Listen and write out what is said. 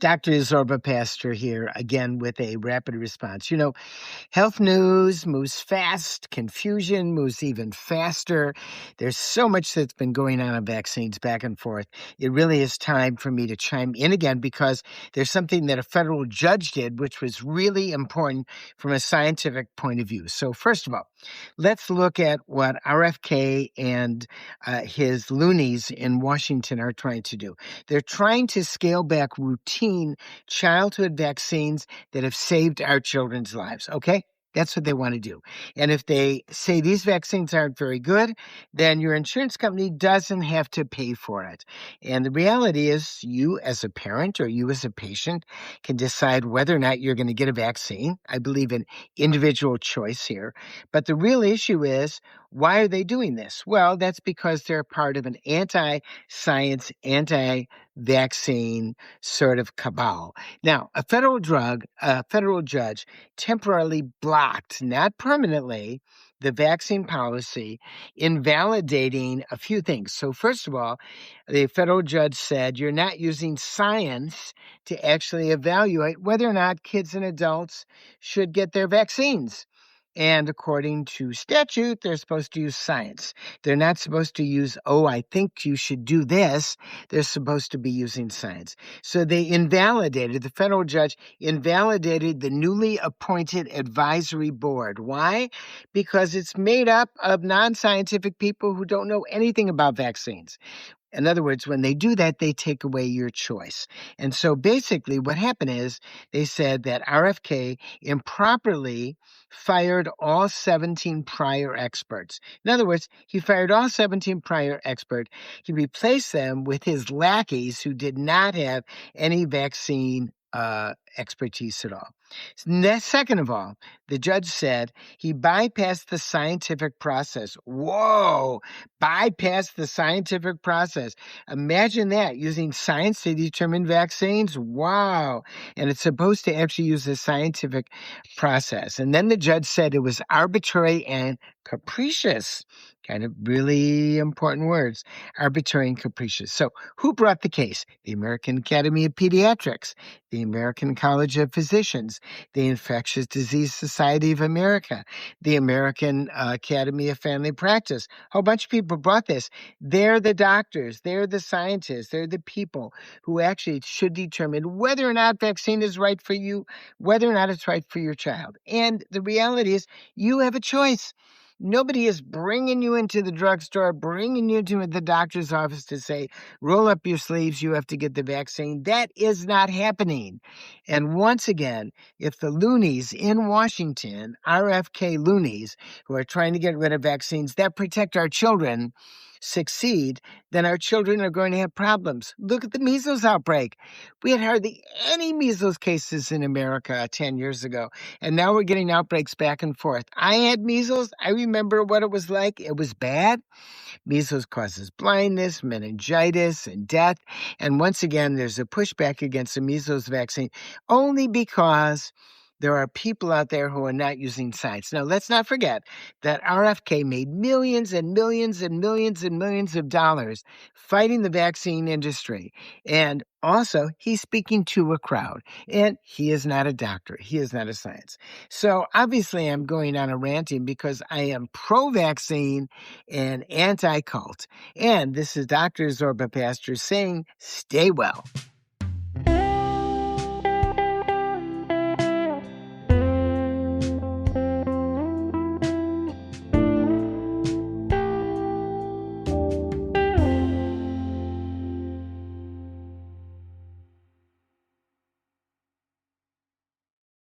Dr. Zorba Pastor here again with a rapid response. Health news moves fast, confusion moves even faster. There's so much that's been going on vaccines back and forth. It really is time for me to chime in again because there's something that a federal judge did, which was really important from a scientific point of view. So first of all, let's look at what RFK and his loonies in Washington are trying to do. They're trying to scale back routine childhood vaccines that have saved our children's lives, okay? That's what they want to do. And if they say these vaccines aren't very good, then your insurance company doesn't have to pay for it. And the reality is you as a parent or you as a patient can decide whether or not you're going to get a vaccine. I believe in individual choice here. But the real issue is, why are they doing this? Well, that's because they're part of an anti-science, anti-vaccine sort of cabal. Now, a federal judge temporarily blocked, not permanently, the vaccine policy, invalidating a few things. So first of all, the federal judge said you're not using science to actually evaluate whether or not kids and adults should get their vaccines. And according to statute, they're supposed to use science. They're not supposed to use, I think you should do this. They're supposed to be using science. So the federal judge invalidated the newly appointed advisory board. Why? Because it's made up of non-scientific people who don't know anything about vaccines. In other words, when they do that, they take away your choice. And so basically what happened is they said that RFK improperly fired all 17 prior experts. In other words, he fired all 17 prior experts. He replaced them with his lackeys who did not have any vaccine expertise at all. Second of all, the judge said he bypassed the scientific process. Whoa, bypassed the scientific process. Imagine that, using science to determine vaccines. Wow. And it's supposed to actually use the scientific process. And then the judge said it was arbitrary and capricious. Kind of really important words, arbitrary and capricious. So who brought the case? The American Academy of Pediatrics, the American College of Physicians, the Infectious Disease Society of America, the American Academy of Family Practice. A whole bunch of people brought this. They're the doctors, they're the scientists, they're the people who actually should determine whether or not vaccine is right for you, whether or not it's right for your child. And the reality is you have a choice. Nobody is bringing you into the drugstore, bringing you to the doctor's office to say, roll up your sleeves, you have to get the vaccine. That is not happening. And once again, if the loonies in Washington, RFK loonies, who are trying to get rid of vaccines that protect our children, succeed, then our children are going to have problems. Look at the measles outbreak. We had hardly any measles cases in America 10 years ago, and now we're getting outbreaks back and forth. I had measles. I remember what it was like. It was bad. Measles causes blindness, meningitis, and death. And once again, there's a pushback against the measles vaccine only because there are people out there who are not using science. Now, let's not forget that RFK made millions and millions and millions and millions of dollars fighting the vaccine industry. And also, he's speaking to a crowd. And he is not a doctor. He is not a science. So obviously, I'm going on a ranting because I am pro-vaccine and anti-cult. And this is Dr. Zorba Pastor saying, stay well.